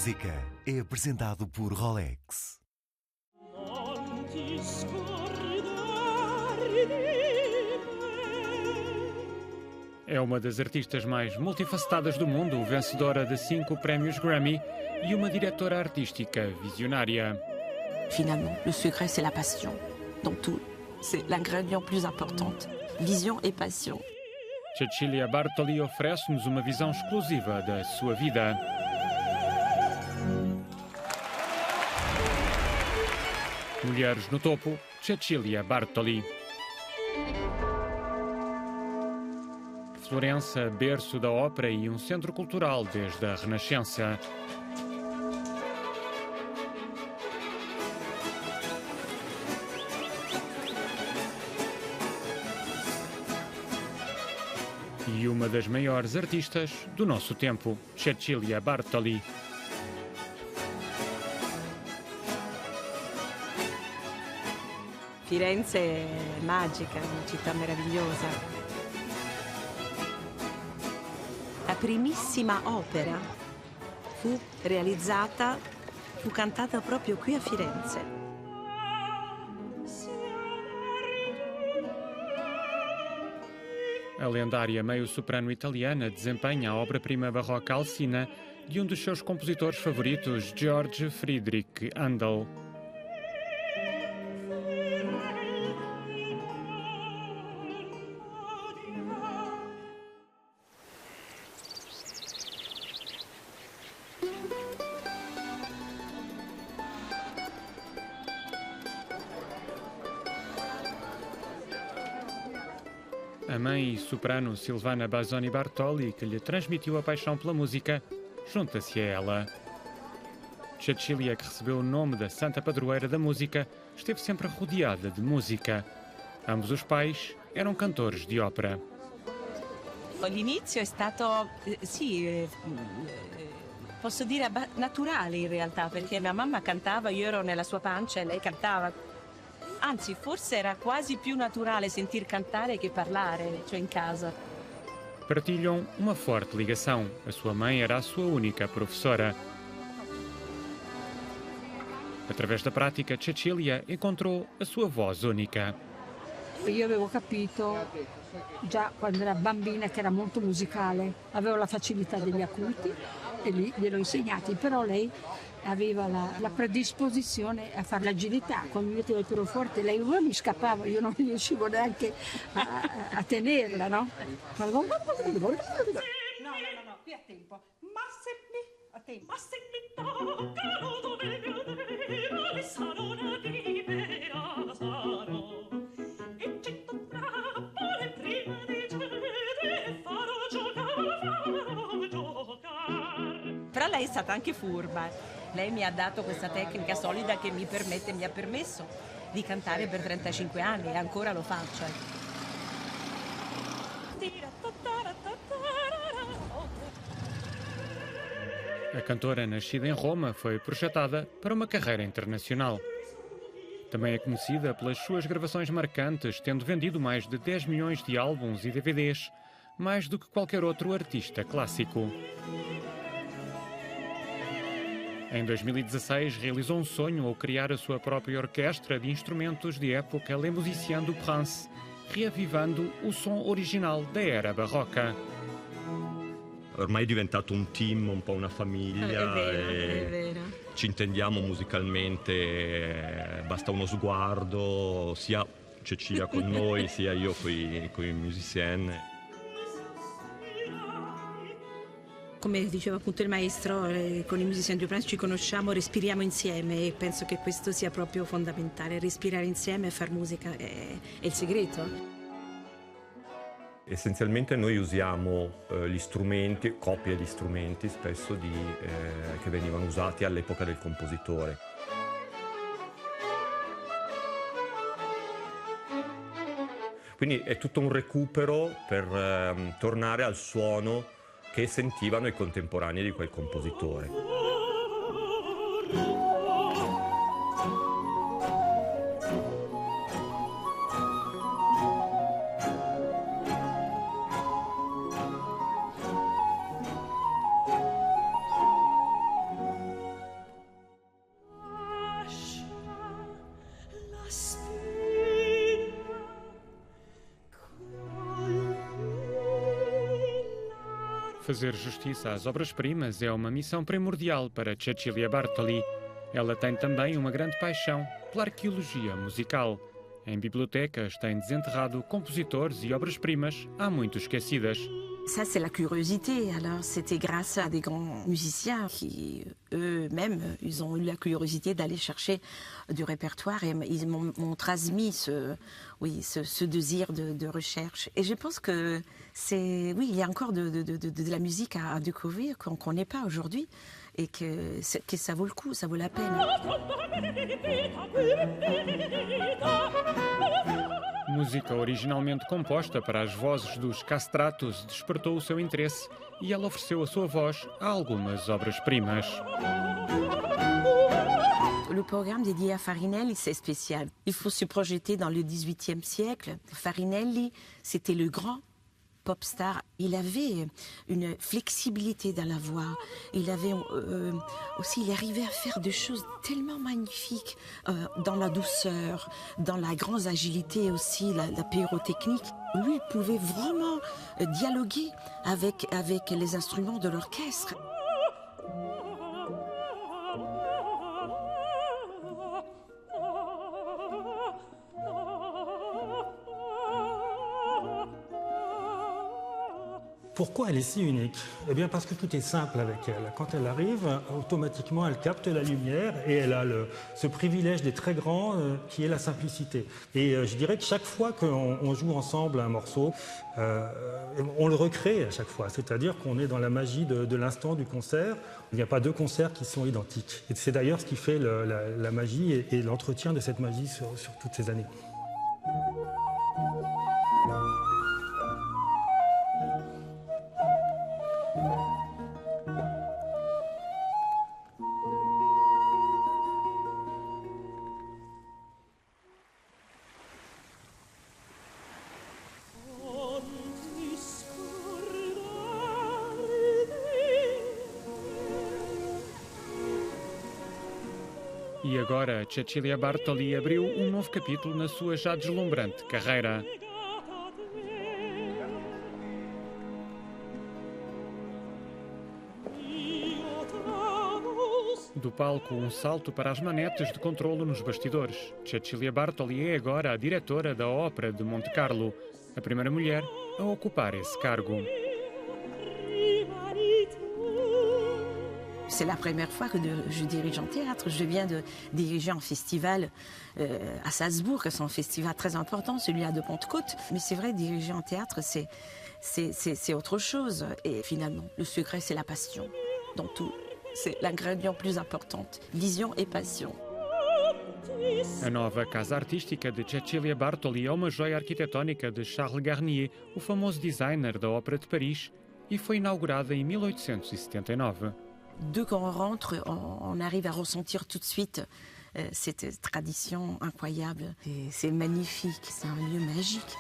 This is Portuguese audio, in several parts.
música é apresentado por Rolex. É uma das artistas mais multifacetadas do mundo, vencedora de 5 prémios Grammy e uma diretora artística visionária. Finalement, le secret, c'est la passion. Dans tout, c'est l'ingrédient plus important. Vision et passion. Cecilia Bartoli oferece-nos uma visão exclusiva da sua vida. Mulheres no topo, Cecilia Bartoli. Florença, berço da ópera e um centro cultural desde a Renascença. E uma das maiores artistas do nosso tempo, Cecilia Bartoli. Firenze è magica, è una città meravigliosa. La primissima opera fu cantata proprio qui a Firenze. A lendária meio-soprano italiana desempenha a obra-prima barroca Alcina de um dos seus compositores favoritos, Georg Friedrich Handel. A mãe e soprano Silvana Bazzoni Bartoli, que lhe transmitiu a paixão pela música, junta-se a ela. Cecilia, que recebeu o nome da Santa Padroeira da Música, esteve sempre rodeada de música. Ambos os pais eram cantores de ópera. L'inizio è stato, posso dire naturale in realtà, perché mia mamma cantava, io ero nella sua pancia e lei cantava. Anzi, forse era quasi più naturale sentir cantare che parlare, cioè in casa. Partilham uma forte ligação. A sua mãe era a sua única professora. Através da prática, Cecilia encontrou a sua voz única. Io avevo capito già quando era bambina che era molto musicale, avevo la facilità degli acuti e lì gliel'ho insegnati, però lei aveva la predisposizione a fare l'agilità. Quando mi metteva il pianoforte lei mi scappava, io non riuscivo neanche a tenerla, no? No, qui a tempo. Ma se mi toccano dove vedere le sarona di vera sarò e cento trappole prima di cedere farò giocare. Però lei è stata anche furba. Lei mi ha dato questa tecnica solida che mi ha permesso di cantare per 35 anni e ancora lo faccio. A cantora, nascida em Roma, foi projetada para uma carreira internacional. Também é conhecida pelas suas gravações marcantes, tendo vendido mais de 10 milhões de álbuns e DVDs, mais do que qualquer outro artista clássico. Em 2016, realizou um sonho ao criar a sua própria orquestra de instrumentos de época Les Musiciens du Prince, reavivando o som original da era barroca. Ormai è diventato un team, un po' una famiglia. È vero. Ci intendiamo musicalmente, basta uno sguardo, sia Cecilia con noi, sia io con i musiciens. Come diceva appunto il maestro, con i Musiciens du Prince ci conosciamo, respiriamo insieme e penso che questo sia proprio fondamentale, respirare insieme e far musica è il segreto. Essenzialmente noi usiamo gli strumenti, copie di strumenti spesso che venivano usati all'epoca del compositore. Quindi è tutto un recupero per tornare al suono che sentivano i contemporanei di quel compositore. Fazer justiça às obras-primas é uma missão primordial para Cecilia Bartoli. Ela tem também uma grande paixão pela arqueologia musical. Em bibliotecas tem desenterrado compositores e obras-primas há muito esquecidas. Ça, c'est la curiosité. Alors, c'était grâce à des grands musiciens qui, eux-mêmes, ils ont eu la curiosité d'aller chercher du répertoire et ils m'ont transmis ce désir de recherche. Et je pense que oui, il y a encore de la musique à découvrir qu'on ne connaît pas aujourd'hui et que ça vaut le coup, ça vaut la peine. Música originalmente composta para as vozes dos Castratos despertou o seu interesse e ela ofereceu a sua voz a algumas obras-primas. Le programme dédié à Farinelli, c'est spécial. Il faut se projeter dans le XVIIIe siècle. Farinelli, c'était le grand pop star. Il avait une flexibilité dans la voix. Il avait aussi, il arrivait à faire des choses tellement magnifiques dans la douceur, dans la grande agilité aussi, la pyrotechnique. Lui, il pouvait vraiment dialoguer avec les instruments de l'orchestre. Pourquoi elle est si unique? Eh bien parce que tout est simple avec elle. Quand elle arrive, automatiquement elle capte la lumière et elle a ce privilège des très grands qui est la simplicité. Et je dirais que chaque fois qu'on joue ensemble un morceau, on le recrée à chaque fois. C'est-à-dire qu'on est dans la magie de l'instant du concert. Il n'y a pas deux concerts qui sont identiques. Et c'est d'ailleurs ce qui fait la magie et l'entretien de cette magie sur toutes ces années. E agora, Cecilia Bartoli abriu novo capítulo na sua já deslumbrante carreira. Do palco, salto para as manetes de controlo nos bastidores. Cecilia Bartoli é agora a diretora da Ópera de Monte Carlo, a primeira mulher a ocupar esse cargo. C'est la première fois que je dirige en théâtre. Je viens de diriger un festival à Salzbourg, c'est un festival très important, celui-là de Pentecôte. Mais c'est vrai, diriger en théâtre, c'est autre chose. Et finalement, le secret, c'est la passion dans tout. C'est l'ingrédient plus important. Vision et passion. A nova casa artística de Cecilia Bartoli é uma joia arquitetónica de Charles Garnier, o famoso designer da Ópera de Paris, e foi inaugurada em 1879. Dès qu'on rentre, on arrive à ressentir tout de suite cette tradition incroyable. C'est magnifique, c'est un lieu magique.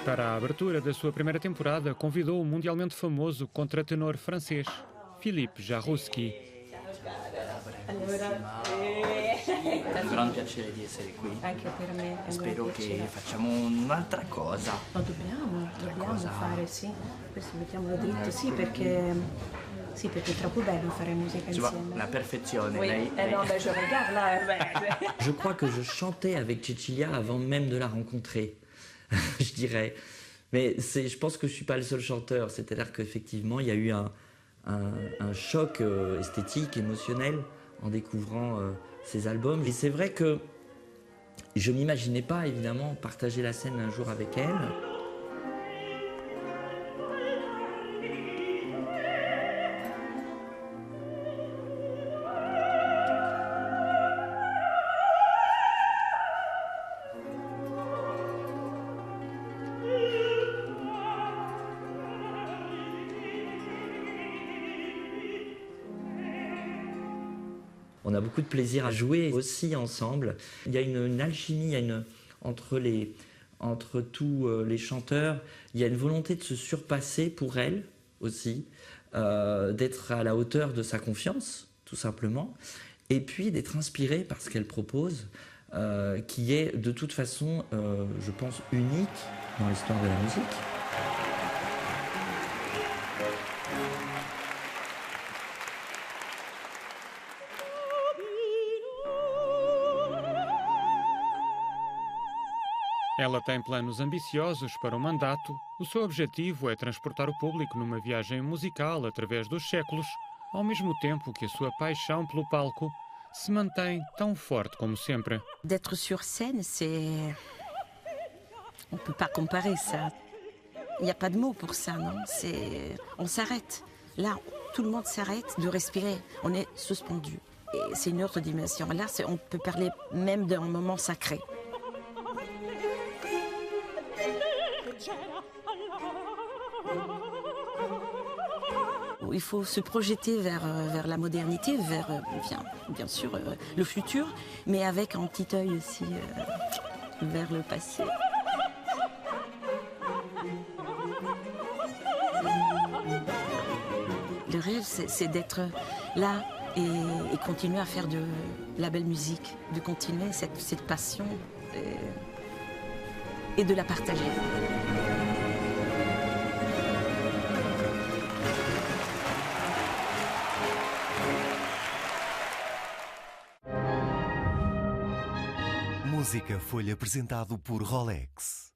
Para a abertura da sua primeira temporada, convidou o mundialmente famoso contratenor francês, Philippe Jaroussky. È un gran piacere di essere qui. Anche per me. Spero che facciamo un'altra cosa. Lo dobbiamo fare, sì. Questo mettiamolo dritto, sì, perché è troppo bello fare musica insieme. La perfezione. Oui. Lei... Non, je regarde là. Je crois que je chantais avec Cecilia avant même de la rencontrer, je dirais. Mais je pense que je ne suis pas le seul chanteur. C'est-à-dire qu'effectivement, il y a eu un choc esthétique, émotionnel, en découvrant ces albums. Et c'est vrai que je ne m'imaginais pas, évidemment, partager la scène un jour avec elle. On a beaucoup de plaisir à jouer aussi ensemble. Il y a une alchimie entre entre tous les chanteurs. Il y a une volonté de se surpasser pour elle aussi, d'être à la hauteur de sa confiance, tout simplement, et puis d'être inspirée par ce qu'elle propose, qui est de toute façon, je pense, unique dans l'histoire de la musique. Ela tem planos ambiciosos para o mandato. O seu objetivo é transportar o público numa viagem musical através dos séculos, ao mesmo tempo que a sua paixão pelo palco se mantém tão forte como sempre. D'être sur scène, c'est... On ne peut pas comparer ça. Il n'y a pas de mots pour ça, non? On s'arrête. Là, tout le monde s'arrête de respirer. On est suspendu. Et c'est une autre dimension. Là, on peut parler même d'un moment sacré. Il faut se projeter vers la modernité, vers bien sûr le futur, mais avec un petit œil aussi vers le passé. Le rêve, c'est d'être là et continuer à faire de la belle musique, de continuer cette passion et de la partager. Música foi-lhe apresentado por Rolex.